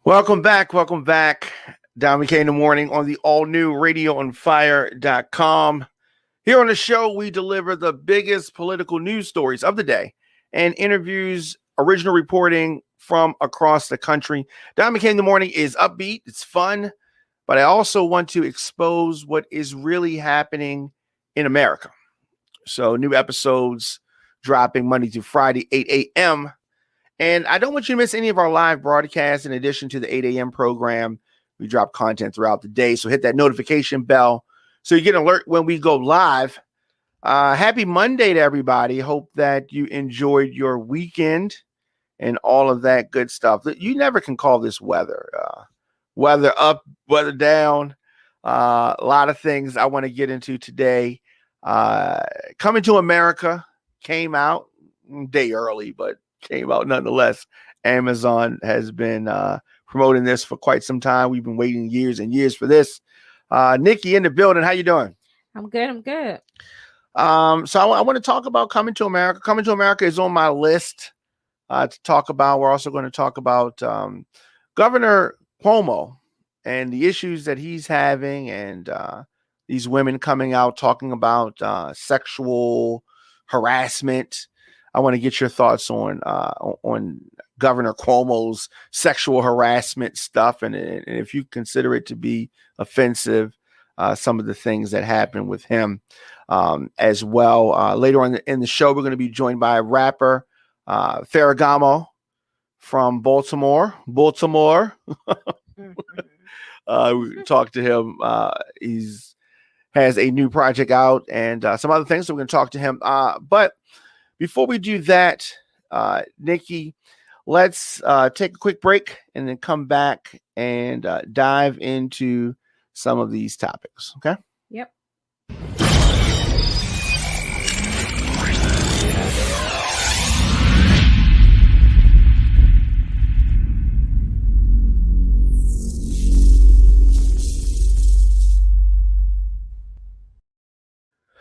Welcome back. Welcome back. Don McKay in the morning on the all new radioonfire.com. Here on the show, we deliver the biggest political news stories of the day and interviews, original reporting from across the country. Don McKay in the morning is upbeat. It's fun, but I also want to expose what is really happening in America. So new episodes dropping Monday through Friday, 8 a.m. And I don't want you to miss any of our live broadcasts. In addition to the 8 a.m. program, we drop content throughout the day. So hit that notification bell so you get an alert when we go live. Happy Monday to everybody. Hope that you enjoyed your weekend and all of that good stuff. You never can call this weather. Weather up, weather down. A lot of things I want to get into today. Coming to America came out a day early, but came out nonetheless. Amazon has been promoting this for quite some time. We've been waiting years and years for this. Nikki in the building. How you doing? I'm good. So I want to talk about Coming to America. Coming to America is on my list to talk about. We're also going to talk about Governor Cuomo and the issues that he's having, and these women coming out talking about sexual harassment. I want to get your thoughts on Governor Cuomo's sexual harassment stuff, and if you consider it to be offensive, some of the things that happened with him as well. Later on in the show, we're going to be joined by rapper Pharaoh Gamo from Baltimore. We talked to him. He's has a new project out and some other things, so we're going to talk to him. But before we do that, Nikki, let's take a quick break and then come back and dive into some of these topics. Okay? Yep.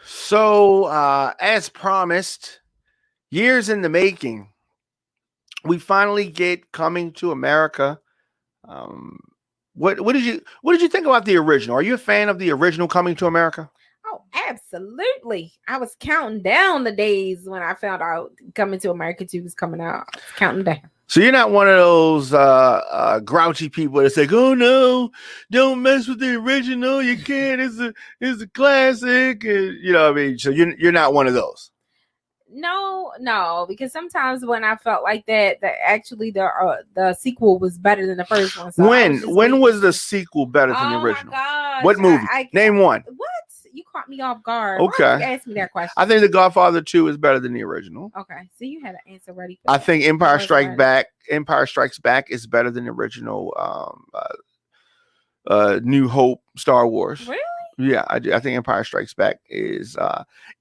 So, as promised, years in the making, we finally get Coming to America. What did you think about the original? Are you a fan of the original Coming to America? Oh, absolutely. I was counting down the days when I found out Coming to America 2 was coming out. I was counting down. So you're not one of those grouchy people that's like, oh no, don't mess with the original. You can't. It's a classic. And, you know what I mean? So you're not one of those. No, because sometimes when I felt like that actually the sequel was better than the first one. So when was the sequel better than the original? Oh my gosh. What movie? Name one. What? You caught me off guard. Okay. Why did you ask me that question? I think The Godfather 2 is better than the original. Okay. So you had an answer ready for I that. think Empire Strikes Back is better than the original New Hope Star Wars. Really? Yeah, I do. I think Empire Strikes Back is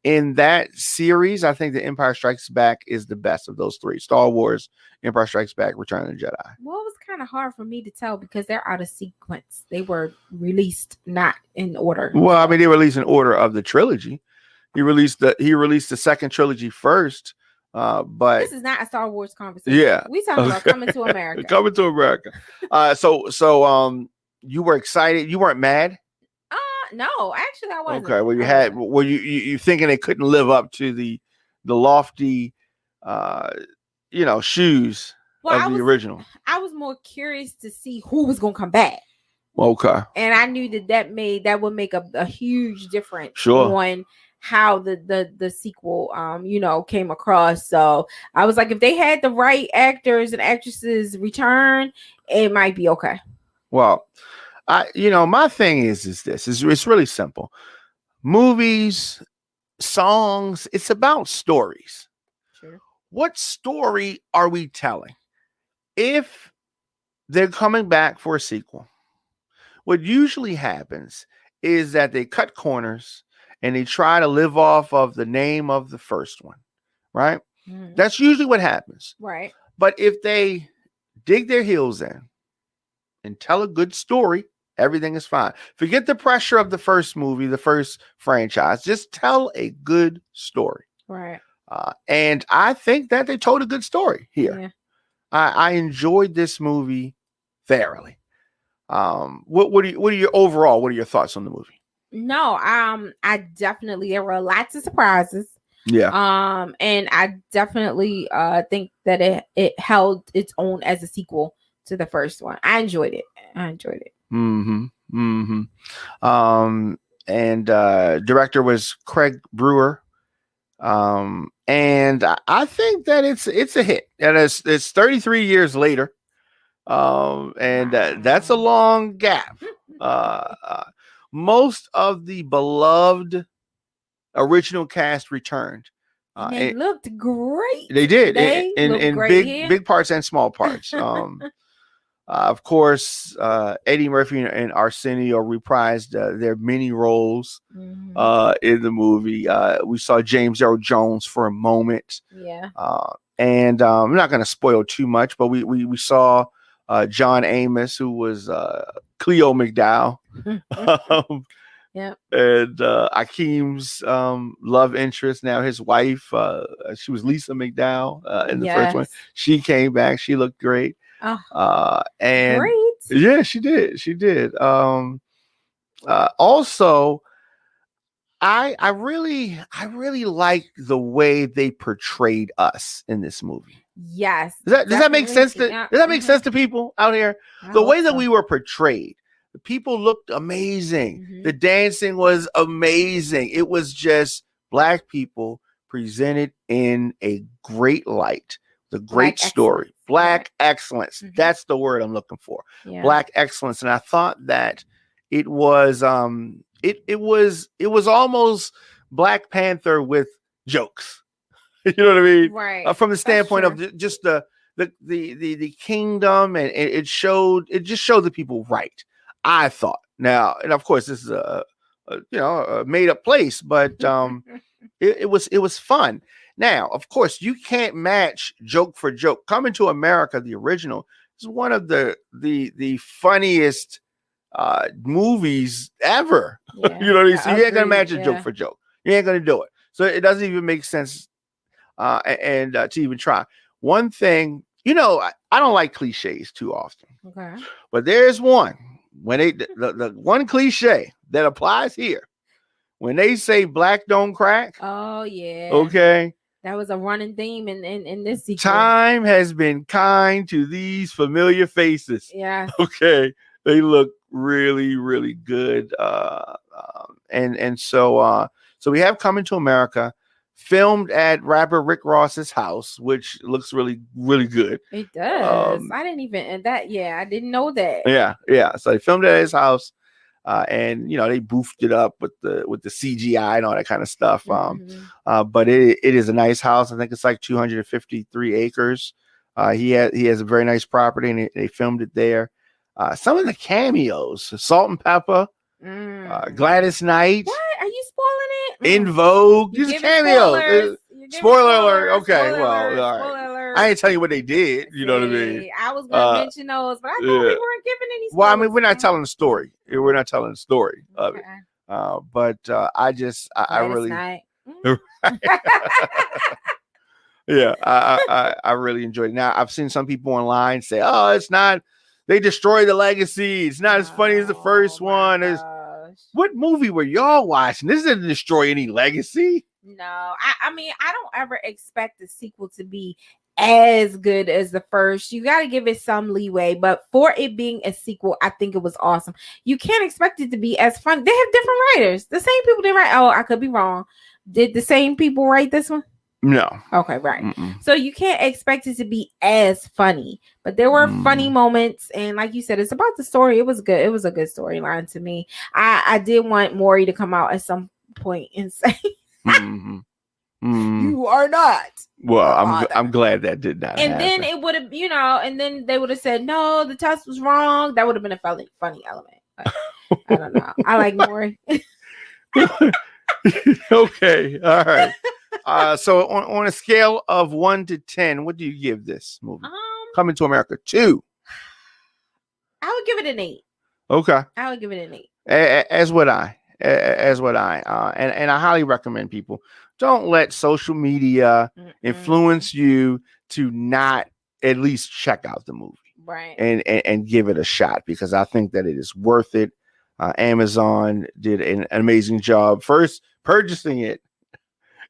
in that series. I think the Empire Strikes Back is the best of those three: Star Wars, Empire Strikes Back, Return of the Jedi. Well, it was kind of hard for me to tell because they're out of sequence. They were released not in order. Well, I mean, they released in order of the trilogy. He released the second trilogy first. But this is not a Star Wars conversation. Yeah, we talking about Coming to America. Coming to America. So you were excited. You weren't mad. No, actually, I wasn't. Okay, well, you thinking they couldn't live up to the lofty, shoes of the original. I was more curious to see who was gonna come back. Okay, and I knew that would make a huge difference. Sure. On how the sequel came across. So I was like, if they had the right actors and actresses return, it might be okay. Well, my thing is this. It's really simple. Movies, songs, it's about stories. Sure. What story are we telling? If they're coming back for a sequel, what usually happens is that they cut corners and they try to live off of the name of the first one, right? Mm-hmm. That's usually what happens. Right. But if they dig their heels in and tell a good story, everything is fine. Forget the pressure of the first movie, the first franchise. Just tell a good story. Right. And I think that they told a good story here. Yeah. I enjoyed this movie thoroughly. What are your overall? What are your thoughts on the movie? No, I definitely, there were lots of surprises. Yeah. And I definitely think that it held its own as a sequel to the first one. I enjoyed it. And director was Craig Brewer. And I think that it's a hit, and it's 33 years later. And that's a long gap. Most of the beloved original cast returned. And they looked great. They did. They looked in great big parts and small parts. Of course, Eddie Murphy and Arsenio reprised their many roles in the movie. We saw James Earl Jones for a moment. Yeah. And I'm not going to spoil too much, but we saw John Amos, who was Cleo McDowell. Yeah. And Akeem's love interest, now his wife, she was Lisa McDowell in the first one. She came back. She looked great. And great. Yeah, she did. Also, I really like the way they portrayed us in this movie. Yes. Does that make sense to people out here? The way that we were portrayed. The people looked amazing. The dancing was amazing. It was just Black people presented in a great light. The great story. Black excellence. That's the word I'm looking for. Yeah. Black excellence. And I thought that it was it was almost Black Panther with jokes. You know what I mean? Right. From the standpoint of just the kingdom, and it just showed the people right. I thought. Now, and of course, this is a made up place, but it was fun. Now, of course, you can't match joke for joke. Coming to America, the original, is one of the funniest movies ever. Yeah, you know what I mean? So you ain't gonna match a joke for joke. You ain't gonna do it. So it doesn't even make sense to even try. One thing, I don't like cliches too often. Okay. But there's one. When the one cliche that applies here, when they say Black don't crack. Oh yeah. Okay. That was a running theme in this sequence. Time has been kind to these familiar faces. Yeah. Okay. They look really, really good. And so we have Coming to America, filmed at rapper Rick Ross's house, which looks really, really good. It does. I didn't even I didn't know that. Yeah. So they filmed it at his house, and they boofed it up with the CGI and all that kind of stuff. But it is a nice house. I think it's like 253 acres. He has a very nice property, and they filmed it there. Some of the cameos: Salt and Pepper, Gladys Knight. What? Are you spoiling it? In Vogue. These are cameos. Spoiler alert. Okay, well, all right. I ain't telling you what they did. You know what I mean? I was gonna mention those, but I thought we weren't giving any spoilers. Well, I mean, we're not telling the story. We're not telling the story of it. But I really, yeah, I really enjoyed it. Now, I've seen some people online say, "Oh, it's not. They destroyed the legacy. It's not as funny as the first one." What movie were y'all watching? This didn't destroy any legacy. No, I mean, I don't ever expect the sequel to be as good as the first. You got to give it some leeway, but for it being a sequel, I think it was awesome. You can't expect it to be as fun. They have different writers. The same people didn't write. Oh, I could be wrong. Did the same people write this one? No. Okay, right. So you can't expect it to be as funny, but there were funny moments, and like you said, it's about the story. It was good. It was a good storyline to me. I did want Maury to come out at some point and say, "You are not." Well, I'm glad that did not. And happen. then it would have, and then they would have said, "No, the test was wrong." That would have been a funny element. But I don't know. I like Maury. Okay, all right. So on a scale of 1 to 10, what do you give this movie? Coming to America 2. I would give it an 8. Okay. I would give it an 8. As would I. And I highly recommend people don't let social media influence you to not at least check out the movie. Right. and give it a shot, because I think that it is worth it. Amazon did an amazing job first purchasing it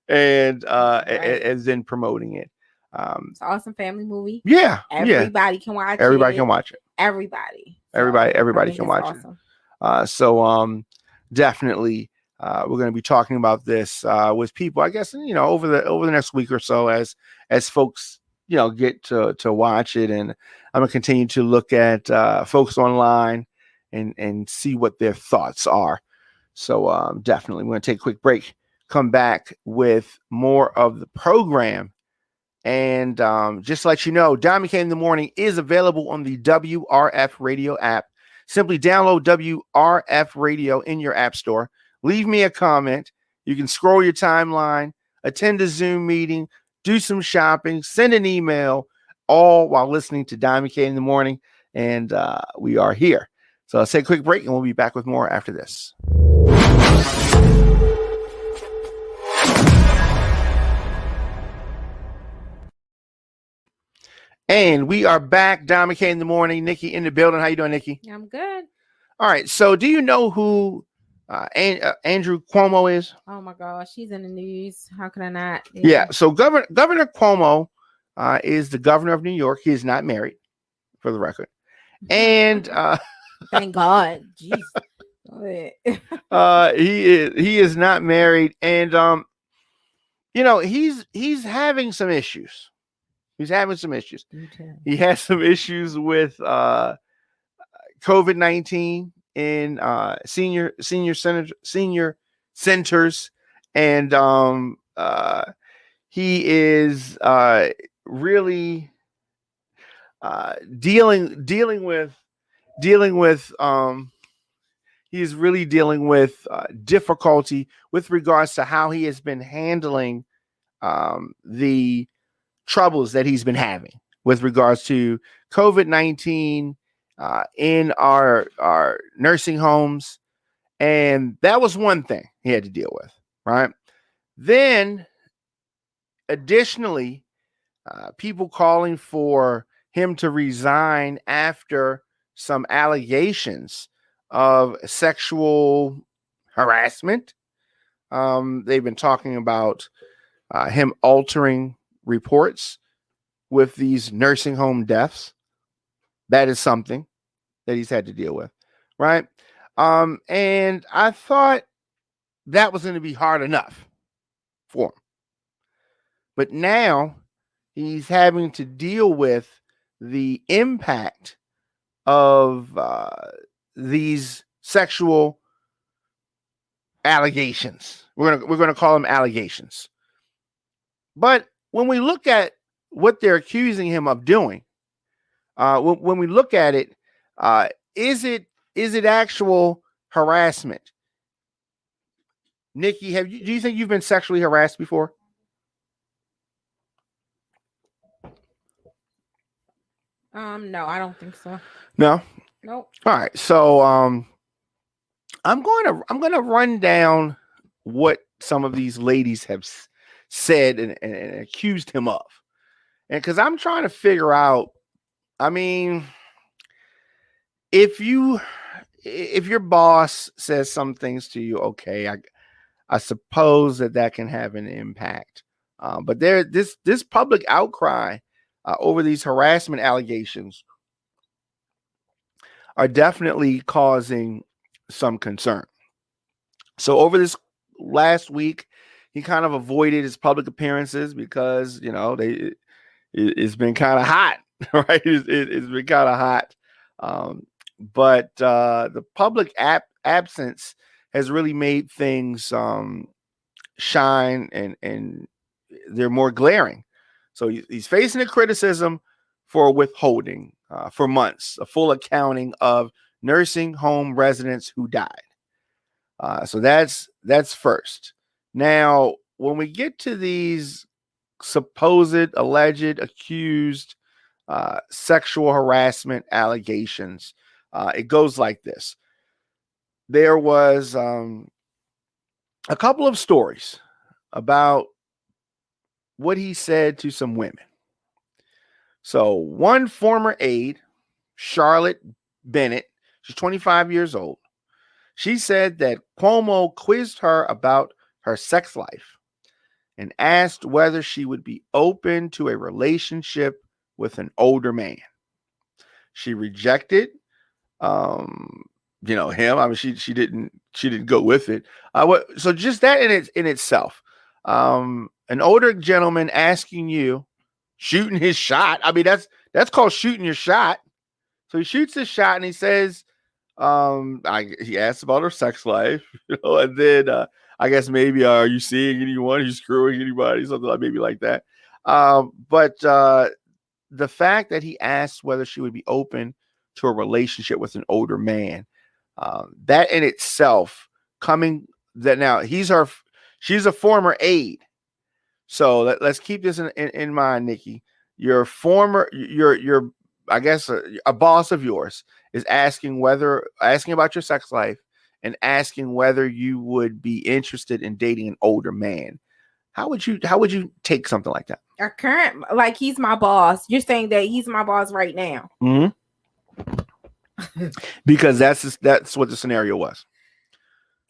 and then promoting it. It's an awesome family movie. Yeah, Everybody can watch everybody it. can watch it. Everybody. Everybody can watch awesome. it. So definitely we're going to be talking about this with people, I guess, over the next week or so, as folks get to watch it. And I'm going to continue to look at folks online and see what their thoughts are. So definitely we're going to take a quick break, come back with more of the program. And just to let you know, Diamond K in the Morning is available on the WRF Radio app. Simply download WRF Radio in your app store. Leave me a comment. You can scroll your timeline, attend a Zoom meeting, do some shopping, send an email, all while listening to Diamond K in the Morning. And we are here. So let's take a quick break, and we'll be back with more after this. And we are back. Diamond K in the Morning. Nikki in the building. How you doing, Nikki? I'm good. All right. So do you know who Andrew Cuomo is? Oh my gosh, he's in the news. How can I not? Yeah. So Governor Cuomo is the governor of New York. He is not married, for the record. And thank God. Jeez. he is not married. And he's having some issues. He's having some issues. He has some issues with COVID-19 in senior centers, and he is really dealing with difficulty with regards to how he has been handling the troubles that he's been having with regards to COVID-19 in our nursing homes. And that was one thing he had to deal with, right? Then, additionally, people calling for him to resign after some allegations of sexual harassment. They've been talking about him altering reports with these nursing home deaths. That is something that he's had to deal with, right? And I thought that was going to be hard enough for him. But now he's having to deal with the impact of these sexual allegations. We're gonna call them allegations. But when we look at what they're accusing him of doing, when we look at it, is it actual harassment? Nikki, do you think you've been sexually harassed before? No, I don't think so. No? Nope. All right. So I'm going to run down what some of these ladies have said and accused him of. And because I'm trying to figure out, I mean, if your boss says some things to you, okay, I suppose that can have an impact. But this public outcry over these harassment allegations are definitely causing some concern. So over this last week, he kind of avoided his public appearances because it's been kind of hot, right? It's been kind of hot. But the public absence has really made things shine, and they're more glaring. So he's facing a criticism for withholding for months, a full accounting of nursing home residents who died. So that's first. Now, when we get to these supposed, alleged, accused sexual harassment allegations, it goes like this. There was a couple of stories about what he said to some women. So one former aide Charlotte Bennett, she's 25 years old. She said that Cuomo quizzed her about her sex life and asked whether she would be open to a relationship with an older man. She rejected him. I mean, she didn't go with it. So just that in itself, an older gentleman asking you, shooting his shot. I mean, that's called shooting your shot. So he shoots his shot and he says, he asks about her sex life, and then I guess maybe are you seeing anyone? Are you screwing anybody? Something like maybe like that. But the fact that he asked whether she would be open to a relationship with an older man, that in itself, she's a former aide. So let's keep this in mind, Nikki. Your I guess a boss of yours is asking about your sex life and asking whether you would be interested in dating an older man. How would you take something like that? A current, like he's my boss. You're saying that he's my boss right now. Mm-hmm. Because that's what the scenario was.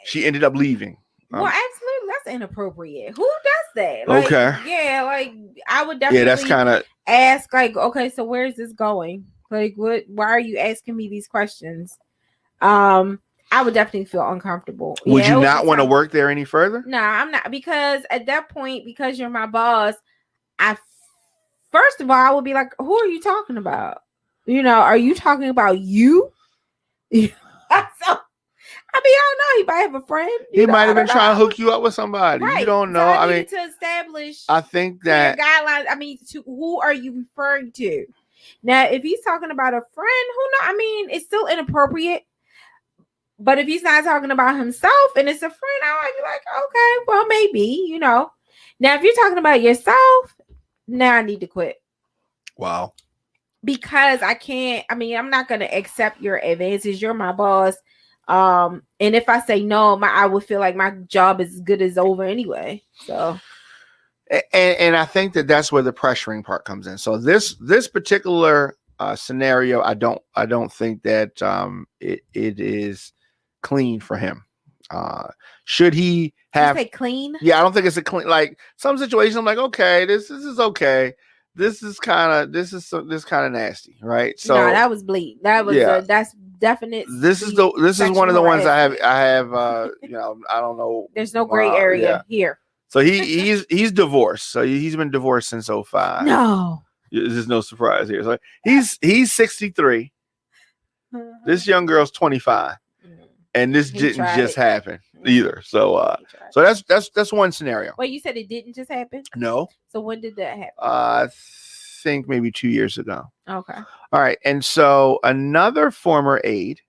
She ended up leaving. Well, absolutely, that's inappropriate. Who does that? Like, okay. Yeah, like I would definitely. Yeah, that's kind of ask. Like, okay, so where is this going? Like, what? Why are you asking me these questions? I would definitely feel uncomfortable. Would you not want to work there any further? No, I'm not, because at that point, because you're my boss, first of all, I would be like, who are you talking about? Are you talking about you? So, I don't know. He might have a friend. He might have been trying to hook you up with somebody. Right. You don't know. So I mean, to establish, I think that guidelines. I mean, to who are you referring to? Now, if he's talking about a friend, who knows? I mean, it's still inappropriate. But if he's not talking about himself and it's a friend, I might be like, okay, well, maybe, Now, if you're talking about yourself, now I need to quit. Wow. Because I can't. I mean, I'm not going to accept your advances. You're my boss. And if I say no, I would feel like my job is as good as over anyway. So, and I think that's where the pressuring part comes in. So this particular scenario, I don't think that it is clean for him. Should he have clean? Yeah, I don't think it's a clean. Like some situations, I'm like, okay, this is okay. This is kind of nasty, right? So no, that was bleak. That was that's definite. This is one of the ones I have. I don't know. There's no gray area here. So he's divorced. So he's been divorced since 2005. No, there's no surprise here. So he's 63. This young girl's 25, and this didn't just happen either. So so that's one scenario. Wait, you said it didn't just happen? No. So when did that happen? I think maybe 2 years ago. Okay. All right. And so another former aide,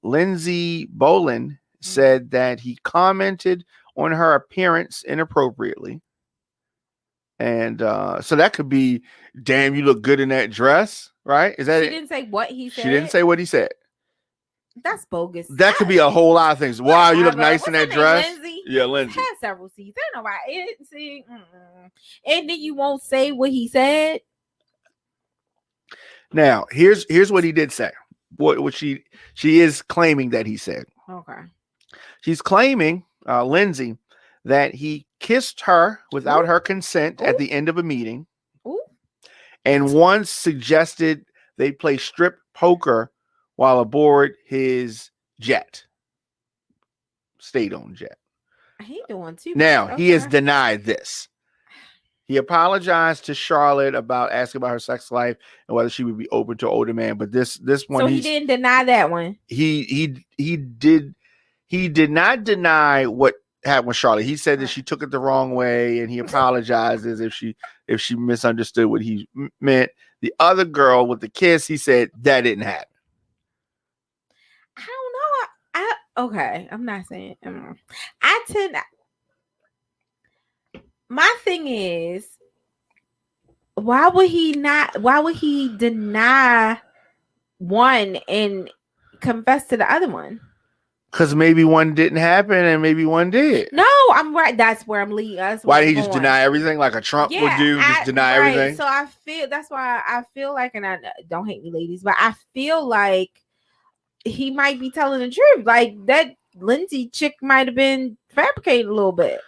Lindsay Boland, said that he commented on her appearance inappropriately. And so that could be, damn, you look good in that dress, right? Is that She didn't say what he said. She didn't say what he said. That's bogus. That could be a whole lot of things. Wow, you look nice in that dress. Lindsay? Yeah, Lindsay. Has several seats. I don't know why. See, and then you won't say what he said. Now, here's what he did say. What she is claiming that he said. Okay. She's claiming, Lindsay, that he kissed her without her consent at the end of a meeting. Ooh. And once suggested they play strip poker while aboard his state-owned jet. He doing too. Now, he has denied this. He apologized to Charlotte about asking about her sex life and whether she would be open to older man. But this one, so he didn't deny that one. He did not deny what happened with Charlotte. He said that she took it the wrong way, and he apologizes if she misunderstood what he meant. The other girl with the kiss, he said that didn't happen. I don't know. Okay, I'm not saying. My thing is, why would he deny one and confess to the other one? Because maybe one didn't happen and maybe one did. No, I'm right. That's where I'm leading. Why did he just deny everything like a Trump would do? Just deny everything. So I feel that's why I feel like, and I don't hate me, ladies, but I feel like he might be telling the truth. Like that Lindsay chick might have been fabricating a little bit.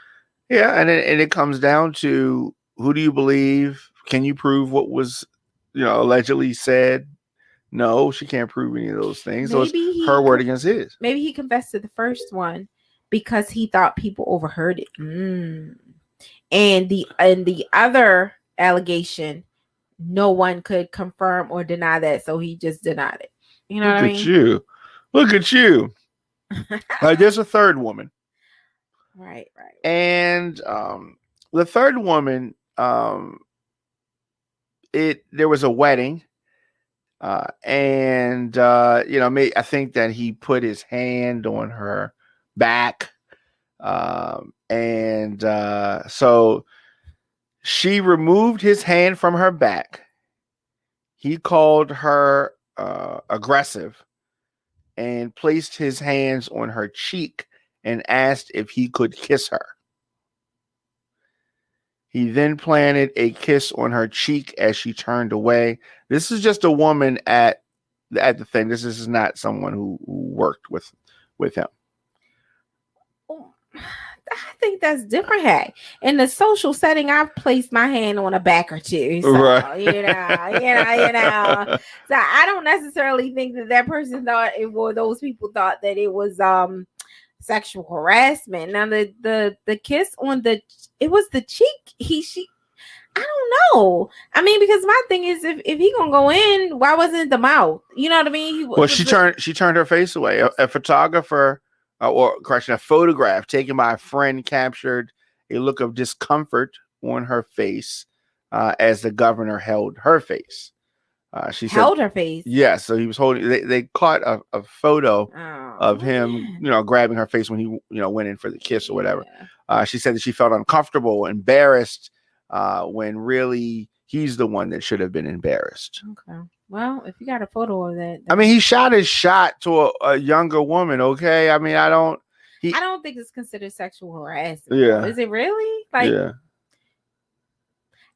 Yeah, and it comes down to who do you believe? Can you prove what was, allegedly said? No, she can't prove any of those things. Maybe so it's her word against his. Maybe he confessed to the first one because he thought people overheard it. And the other allegation, no one could confirm or deny that, so he just denied it. You know what I mean? Look at you. There's a third woman. Right. And the third woman, there was a wedding. I think that he put his hand on her back. So she removed his hand from her back. He called her aggressive and placed his hands on her cheek and asked if he could kiss her. He then planted a kiss on her cheek as she turned away. This is just a woman at the thing. This is not someone who worked with him. I think that's different. Hey, in the social setting, I've placed my hand on a back or two. So, right. you know. So I don't necessarily think that person thought it was, those people thought that it was sexual harassment. Now the kiss on it was the cheek. She I don't know. I mean, because my thing is, if he gonna go in, why wasn't it the mouth? You know what I mean? She turned her face away. A photographer, a photograph taken by a friend captured a look of discomfort on her face as the governor held her face. She held her face. Yes, yeah, so he was holding. They caught a photo of him, grabbing her face when he, went in for the kiss or whatever. She said that she felt uncomfortable, embarrassed, when really he's the one that should have been embarrassed. Okay. Well, if you got a photo of that, I mean, he shot his shot to a younger woman. Okay, I mean, I don't think it's considered sexual harassment. Yeah, is it really? Yeah.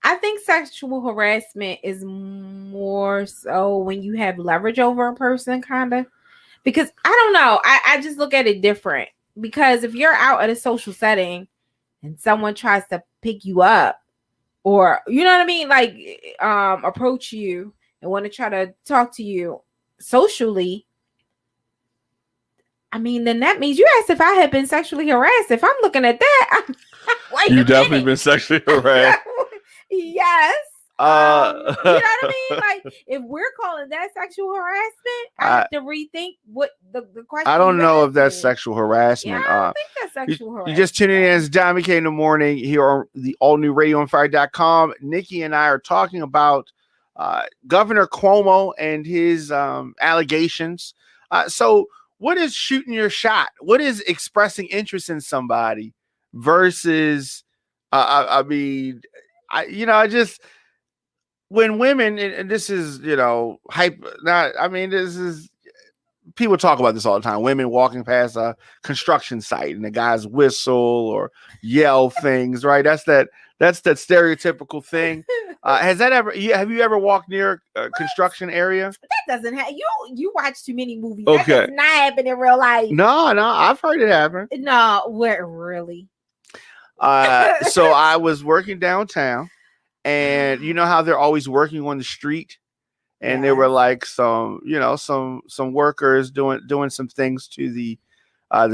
I think sexual harassment is more so when you have leverage over a person, kind of. Because I don't know. I just look at it different. Because if you're out at a social setting and someone tries to pick you up or, you know what I mean? Like, approach you and want to try to talk to you socially, I mean, then that means you asked if I had been sexually harassed. If I'm looking at that, you've definitely been sexually harassed. Yes. You know what I mean? Like, if we're calling that sexual harassment, I have to rethink what the question. I don't know if that's sexual harassment. Yeah, I don't think that's sexual harassment. You just tuning in as Don McKay in the morning here on the all new radioonfire.com. Nikki and I are talking about Governor Cuomo and his allegations. So what is shooting your shot? What is expressing interest in somebody versus, when women, and this is, this is, people talk about this all the time. Women walking past a construction site and the guys whistle or yell things, right? That's that stereotypical thing. Have you ever walked near a construction area? That doesn't happen. You watch too many movies. Okay. That does not happen in real life. No, I've heard it happen. No, where really? So I was working downtown, and you know how they're always working on the street, and there were like some workers doing some things to the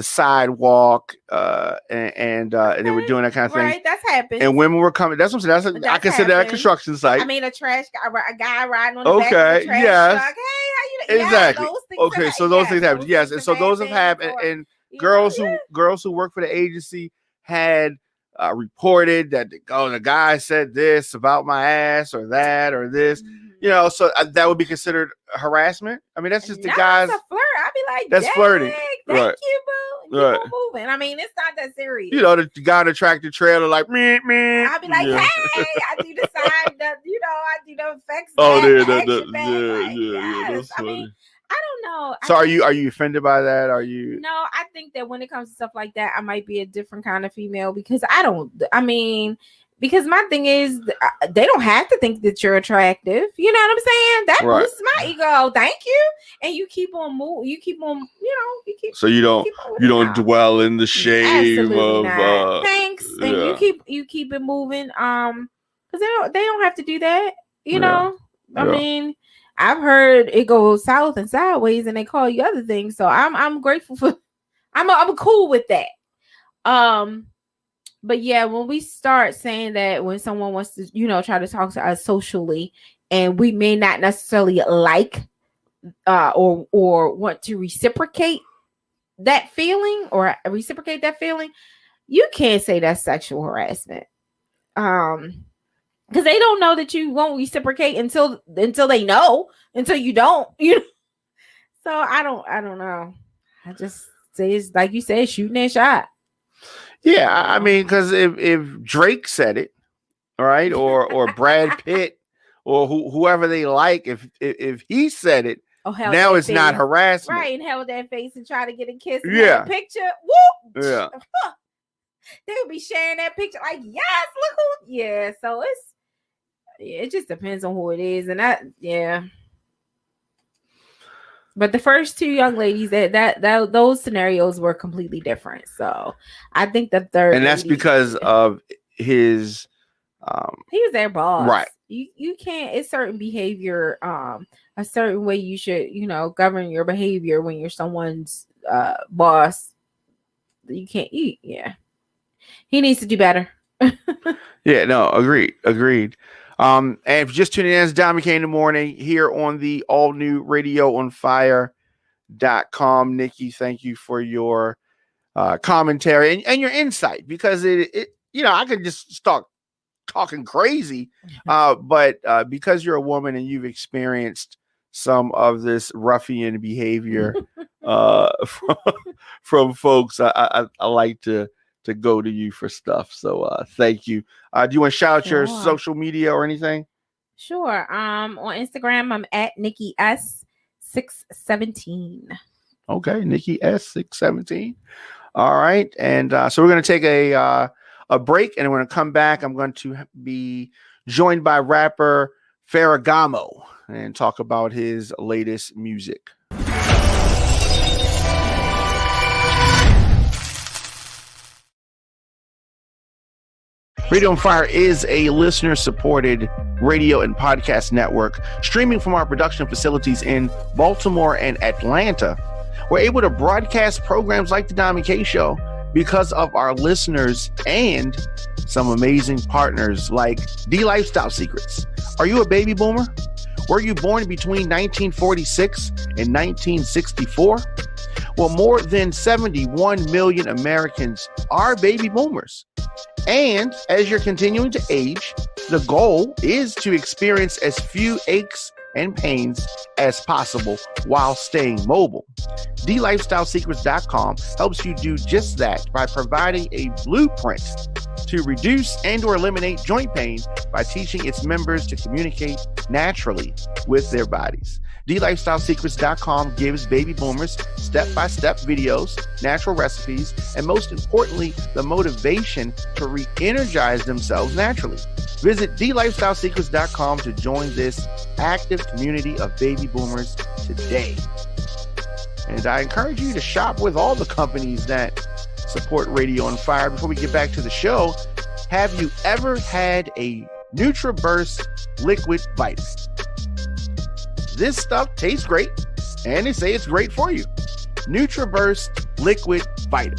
sidewalk, and they were doing that kind of thing. Right, that's happened. And women were coming. That's what I'm saying. I consider that a construction site. I mean, a guy riding on the back of the trash truck. Hey, how you? Exactly. Yeah, so those things happen. Yes, and so those have happened. And girls who work for the agency had reported that the guy said this about my ass or that or this. Mm-hmm. So that would be considered harassment. I mean, that's just the guys. That's a flirt. I'd be like, that's flirting. Thank you, boo. Keep on moving. I mean, it's not that serious. The guy in the tractor trailer, like, me. I'd be like, hey, I do the side, I do the effects. Oh, yeah. That's funny. I don't know. So are you offended by that? Are you? No, I think that when it comes to stuff like that, I might be a different kind of female because because my thing is they don't have to think that you're attractive. You know what I'm saying? That Right. boosts my ego. Thank you. And you keep on moving. You keep on, you keep. So you don't dwell in the shame Absolutely of not. Thanks. And yeah. you keep it moving. Because they don't have to do that. You Yeah. know? I Yeah. mean, I've heard it go south and sideways and they call you other things. So I'm grateful for I'm cool with that. But yeah, when we start saying that when someone wants to, try to talk to us socially and we may not necessarily like or want to reciprocate that feeling, you can't say that's sexual harassment. Because they don't know that you won't reciprocate until they know, until you don't, So I don't know. I just say it's like you said, shooting that shot. Yeah, I mean, because if Drake said it, all right, or Brad Pitt, or whoever they like, if he said it, now it's not harassment, right? And held that face and try to get a kiss, and yeah, have a picture. Whoop, yeah. They would be sharing that picture like, yes, look who, yeah. So it just depends on who it is, and yeah. But the first two young ladies, that those scenarios were completely different. So I think the third, and that's because of his. He was their boss, right? You can't. It's certain behavior, a certain way you should, govern your behavior when you're someone's boss. You can't eat. Yeah, he needs to do better. Yeah, no, agreed. And if you're just tuning in, it's Don McCain in the morning here on the all new Radio on Fire.com. Nikki, thank you for your commentary and your insight, because it I could just start talking crazy, but because you're a woman and you've experienced some of this ruffian behavior from folks, I like to go to you for stuff. So thank you. Do you want to shout out your social media or anything? Sure. On Instagram, I'm at Nikki S617. Okay, Nikki S617. All right, and so we're going to take a break, and we're going to come back. I'm going to be joined by rapper Pharaoh Gamo and talk about his latest music. Radio on Fire is a listener-supported radio and podcast network streaming from our production facilities in Baltimore and Atlanta. We're able to broadcast programs like the Don McKay Show because of our listeners and some amazing partners like The Lifestyle Secrets. Are you a baby boomer? Were you born between 1946 and 1964? Well, more than 71 million Americans are baby boomers. And as you're continuing to age, the goal is to experience as few aches and pains as possible while staying mobile. TheLifestyleSecrets.com helps you do just that by providing a blueprint to reduce and or eliminate joint pain by teaching its members to communicate naturally with their bodies. TheLifestyleSecrets.com gives baby boomers step-by-step videos, natural recipes, and most importantly, the motivation to re-energize themselves naturally. Visit TheLifestyleSecrets.com to join this active community of baby boomers today. And I encourage you to shop with all the companies that support Radio on Fire. Before we get back to the show, have you ever had a NutriBurst liquid vitamin? This stuff tastes great, and they say it's great for you. NutriBurst liquid vitamin.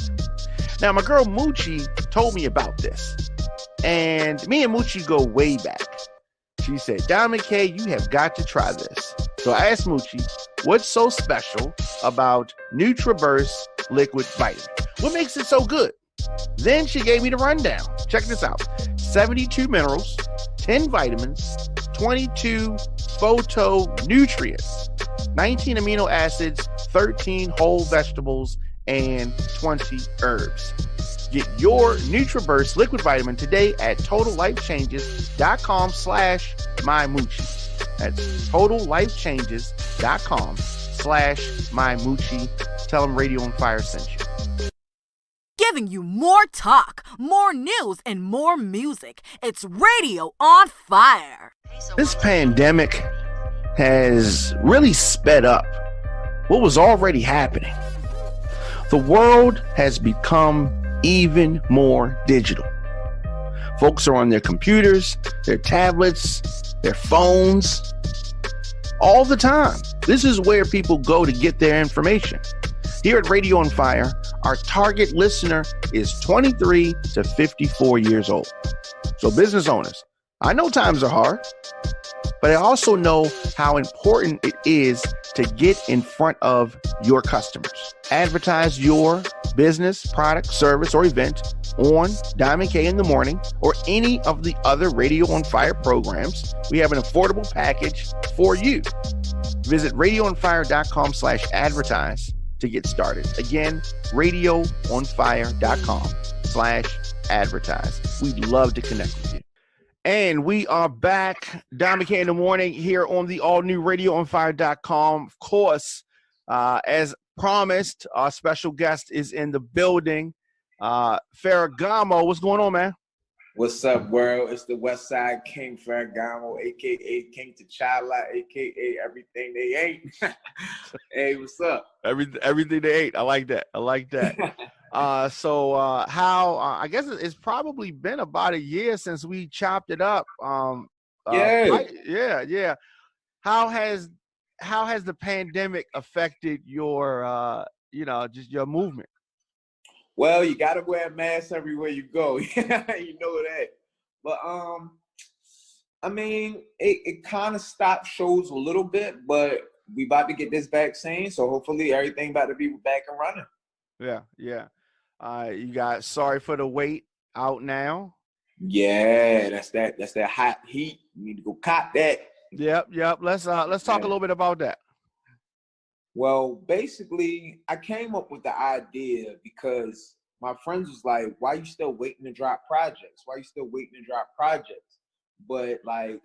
Now, my girl Moochie told me about this, and me and Moochie go way back. She said, Don McKay, you have got to try this. So I asked Moochie, what's so special about NutriBurst liquid vitamin? What makes it so good? Then she gave me the rundown. Check this out. 72 minerals, 10 vitamins, 22 phytonutrients, 19 amino acids, 13 whole vegetables, and 20 herbs. Get your NutriBurst liquid vitamin today at totallifechanges.com/mymoochie. That's totallifechanges.com/ facebook.com/mymuchi. Tell them Radio on Fire sent you. Giving you more talk, more news, and more music. It's Radio on Fire. This pandemic has really sped up what was already happening. The world has become even more digital. Folks are on their computers, their tablets, their phones, all the time. This is where people go to get their information. Here at Radio on Fire, our target listener is 23 to 54 years old. So business owners, I know times are hard, but I also know how important it is to get in front of your customers. Advertise your business, product, service, or event on Diamond K in the Morning or any of the other Radio on Fire programs. We have an affordable package for you. Visit radioonfire.com/advertise to get started. Again, radioonfire.com/advertise. We'd love to connect with you. And we are back, Diamond K in the Morning, here on the all-new radioonfire.com. Of course, as promised, our special guest is in the building. Pharaoh Gamo, what's going on, man? What's up, world? It's the West Side King, Pharaoh Gamo, a.k.a. King T'Challa, a.k.a. Everything They Ate. Hey, what's up? Everything they ate. I like that. So I guess it's probably been about a year since we chopped it up. Yeah. How has the pandemic affected your just your movement? Well, you gotta wear a mask everywhere you go. You know that. But I mean, it kind of stopped shows a little bit, but we about to get this vaccine, so hopefully everything about to be back and running. Yeah. You got Sorry for the Wait out now. Yeah, that's that hot heat. You need to go cop that. Yep. Let's talk a little bit about that. Well, basically, I came up with the idea because my friends was like, "Why you still waiting to drop projects? But like,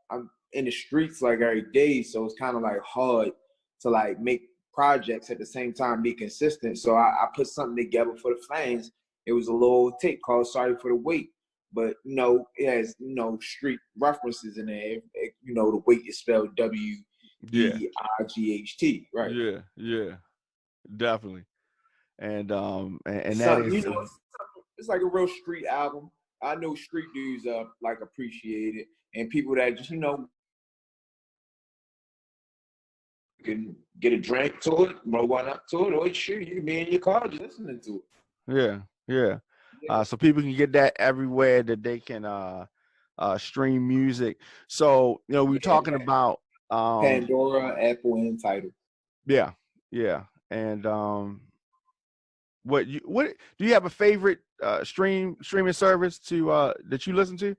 I'm in the streets like every day, so it's kind of like hard to like make projects at the same time, be consistent. So I put something together for the fans. It was a little tape called "Sorry for the Wait," but it has street references in there. The wait is spelled WEIGHT, right? Yeah, definitely. And that something, is it's like a real street album. I know street dudes like appreciate it, and people that just can get a drink to it, roll one up to it, or shoot, you be in your car just listening to it. Yeah. So people can get that everywhere that they can stream music. So we're talking about Pandora, Apple, and Tidal. Yeah. And what do you have a favorite streaming service to that you listen to?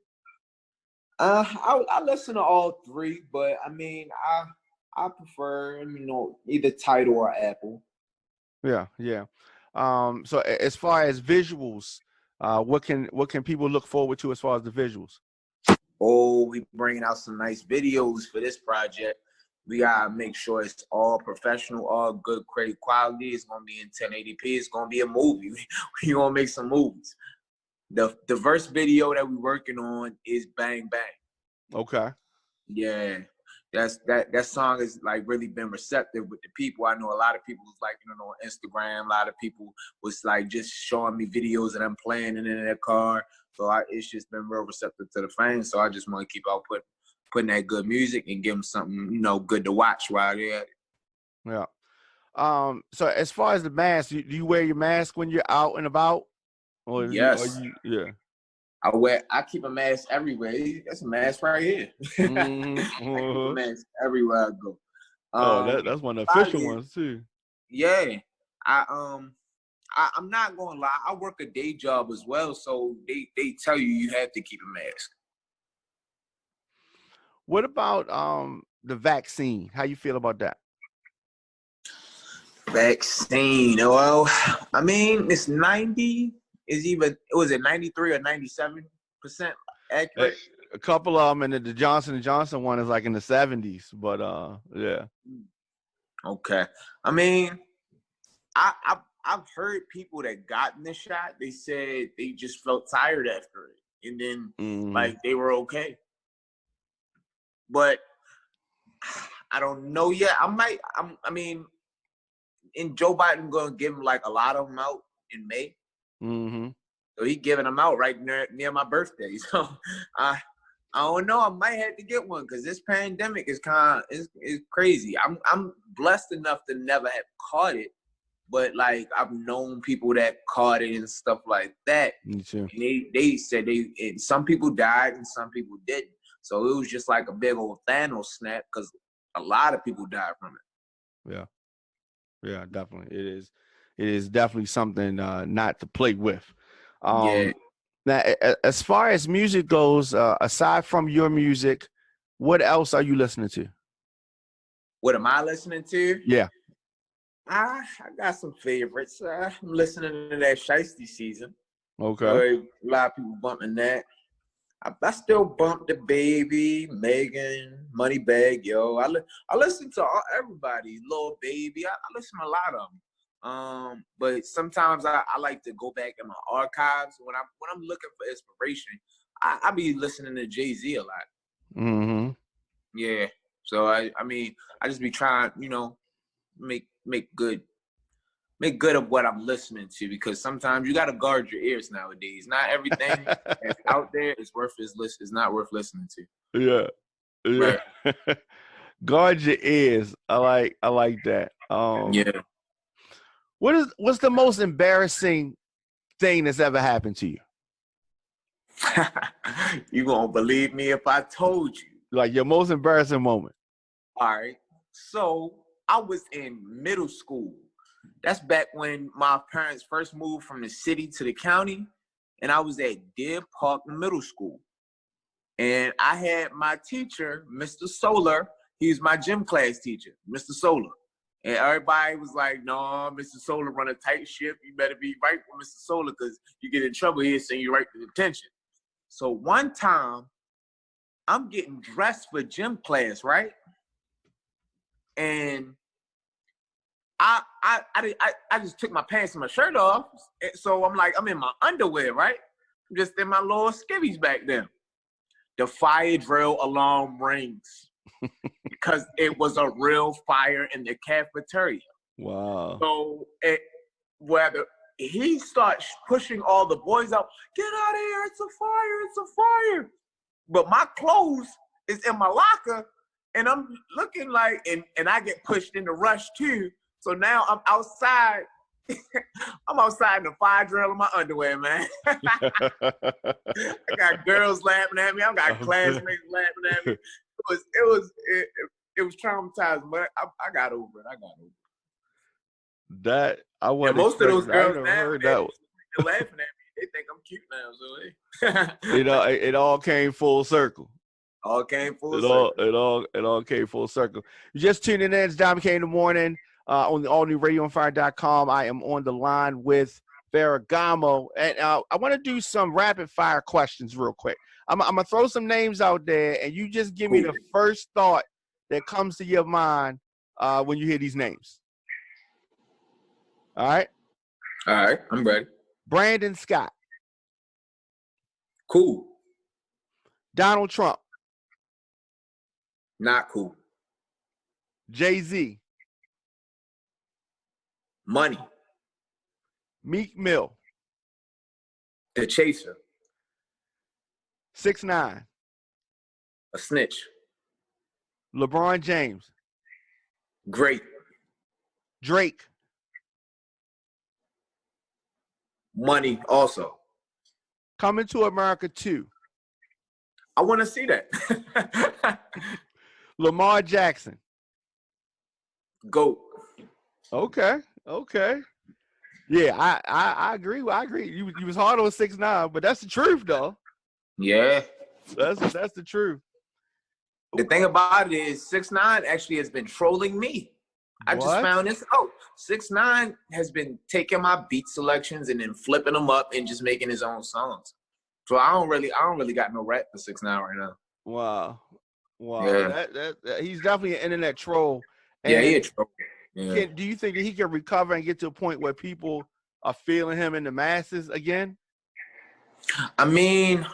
I listen to all three, but I mean I prefer either Tidal or Apple. Yeah. So as far as visuals, what can people look forward to as far as the visuals? Oh, we bringing out some nice videos for this project. We gotta make sure it's all professional, all good, great quality. It's gonna be in 1080p. It's gonna be a movie. We gonna make some movies. The first video that we're working on is Bang Bang. Okay. Yeah. That song has like really been receptive with the people. I know a lot of people was like, on Instagram. A lot of people was like just showing me videos of them playing it in their car. So it's just been real receptive to the fans. So I just want to keep out putting that good music and give them something good to watch while they're at it. Yeah. So as far as the mask, do you wear your mask when you're out and about? Or yes. Yeah. I keep a mask everywhere. That's a mask right here. Mm-hmm. I keep a mask everywhere I go. That's one of the official ones too. Yeah. I'm not gonna lie, I work a day job as well, so they tell you have to keep a mask. What about the vaccine? How you feel about that? Vaccine. Well, I mean, it's 90. Was it 93 or 97% accurate? A couple of them, and the Johnson & Johnson one is like in the 70s, but yeah. Okay. I mean, I've heard people that gotten the shot. They said they just felt tired after it, and then like they were okay. But I don't know yet. I mean, and Joe Biden gonna give him like a lot of them out in May. Mm-hmm. So he giving them out right near my birthday. So I don't know. I might have to get one because this pandemic is is crazy. I'm blessed enough to never have caught it, but like I've known people that caught it and stuff like that. Me too. And they said and some people died and some people didn't. So it was just like a big old Thanos snap because a lot of people died from it. Yeah. Yeah, definitely. It is definitely something not to play with. Yeah. Now, as far as music goes, aside from your music, what else are you listening to? What am I listening to? Yeah. I got some favorites. I'm listening to that Shiesty Season. Okay. A lot of people bumping that. I still bump the Baby, Megan, Moneybag, yo. I listen to everybody, Lil Baby. I listen to a lot of them. But sometimes I like to go back in my archives when I'm looking for inspiration. I be listening to Jay-Z a lot. Mm-hmm. Yeah. So I mean I just be trying, make good of what I'm listening to because sometimes you gotta guard your ears nowadays. Not everything that's out there is not worth listening to. Yeah. Yeah. Right. Guard your ears. I like that. Yeah. What's the most embarrassing thing that's ever happened to you? You gonna believe me if I told you. Like your most embarrassing moment. All right. So I was in middle school. That's back when my parents first moved from the city to the county, and I was at Deer Park Middle School. And I had my teacher, Mr. Solar. He's my gym class teacher, Mr. Solar. And everybody was like, no, Mr. Solar run a tight ship. You better be right with Mr. Solar because you get in trouble here, send you right to detention. So one time, I'm getting dressed for gym class, right? And I just took my pants and my shirt off. So I'm in my underwear, right? I'm just in my little skivvies back then. The fire drill alarm rings because it was a real fire in the cafeteria. Wow. So whether he starts pushing all the boys out, get out of here, it's a fire, it's a fire. But my clothes is in my locker and I'm looking like, and I get pushed in the rush too. So now I'm outside. I'm outside in the fire drill in my underwear, man. I got girls laughing at me. I got classmates laughing at me. It was traumatizing, but I got over it. That I was. Most of those girls now heard that. They're laughing at me. They think I'm cute now. So it all came full circle. All came full circle. It all came full circle. You just tuning in. It's Diamond K in the morning on the allnewradioonfire.com. I am on the line with Pharaoh Gamo, and I want to do some rapid fire questions real quick. I'm gonna throw some names out there, and you just give me the first thought that comes to your mind when you hear these names. All right. All right, I'm ready. Brandon Scott. Cool. Donald Trump. Not cool. Jay-Z. Money. Meek Mill. The Chaser. 6ix9ine. A snitch. LeBron James. Great. Drake. Money also. Coming to America 2. I want to see that. Lamar Jackson. GOAT. Okay. Yeah, I agree. You was hard on 6ix9ine, but that's the truth though. Yeah. That's the truth. The thing about it is 6ix9ine actually has been trolling me. I just found this out. 6ix9ine has been taking my beat selections and then flipping them up and just making his own songs. So I don't really got no rap for 6ix9ine right now. Wow. Yeah. That he's definitely an internet troll. Yeah, And he a troll. Yeah. do you think that he can recover and get to a point where people are feeling him in the masses again? I mean,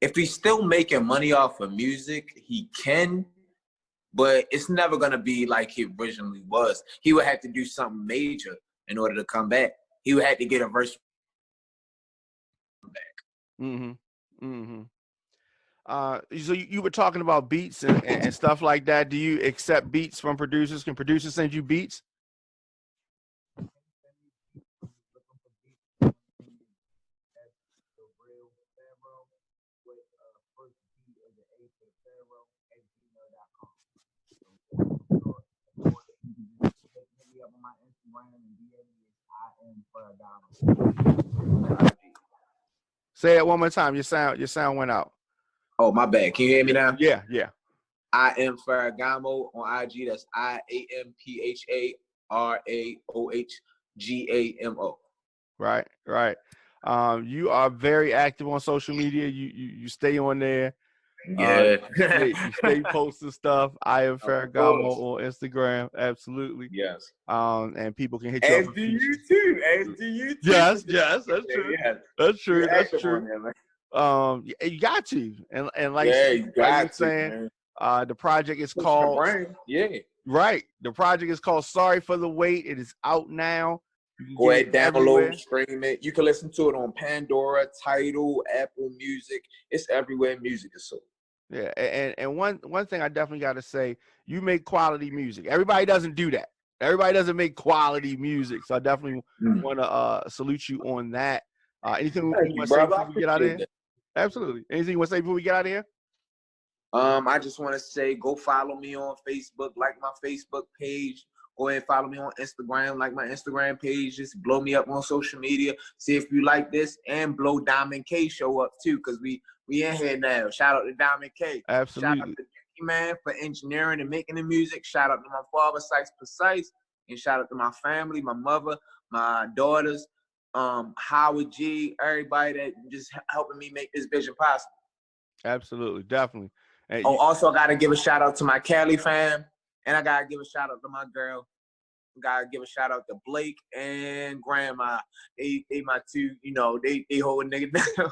if he's still making money off of music, he can, but it's never gonna be like he originally was. He would have to do something major in order to come back. He would have to get a verse back. Mm-hmm. Mm-hmm. So you were talking about beats and stuff like that. Do you accept beats from producers? Can producers send you beats? Say it one more time. Your sound went out. Oh, my bad. Can you hear me now? Yeah, yeah. I am Pharaoh Gamo on IG. That's IAMPHARAOHGAMO. Right, right. You are very active on social media. You stay on there. Yeah. You stay posting stuff. I am Pharaoh Gamo on Instagram. Absolutely. Yes. And people can hit you As up. do you too. As do you too. Yes, that's true. Yeah. That's true. You're That's active true. on there, man. You got to. And like, Yeah, you got like you're to, saying, man. the project is Push called my brain. Yeah. Right. The project is called Sorry for the Wait. It is out now. You can Go get ahead, it everywhere. download, stream it. You can listen to it on Pandora, Tidal, Apple Music. It's everywhere music is sold. Yeah, and one thing I definitely got to say, you make quality music. Everybody doesn't do that. Everybody doesn't make quality music. So I definitely want to salute you on that. Anything Thank you you, want to say brother. before we get out of here? That. Absolutely. Anything you want to say before we get out of here? I just want to say, go follow me on Facebook, like my Facebook page. Go ahead and follow me on Instagram, like my Instagram page. Just blow me up on social media. See if you like this, and blow Diamond K show up too, because we in here now. Shout out to Diamond K. Absolutely. Shout out to Dickie Man for engineering and making the music. Shout out to my father, Sykes Precise, and shout out to my family, my mother, my daughters, Howard G, everybody that just helping me make this vision possible. Absolutely, definitely. And also, I gotta give a shout out to my Cali fam, and I gotta give a shout out to my girl. Gotta give a shout out to Blake and Grandma. They my two, they hold a nigga down.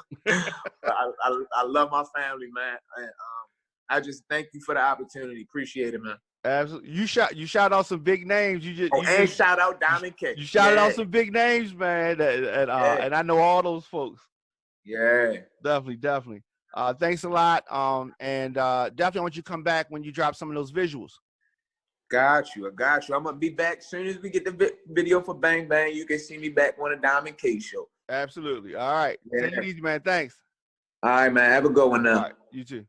I love my family, man. And, I just thank you for the opportunity. Appreciate it, man. Absolutely. You shout out some big names. And shout out Diamond K. You shouted out some big names, man. And I know all those folks. Yeah. Definitely. Thanks a lot. And definitely want you to come back when you drop some of those visuals. Got you. I'm gonna be back as soon as we get the video for Bang Bang. You can see me back on the Diamond K show. Absolutely. All right. Yeah. Take it easy, man. Thanks. All right, man. Have a good one now. All right. You too.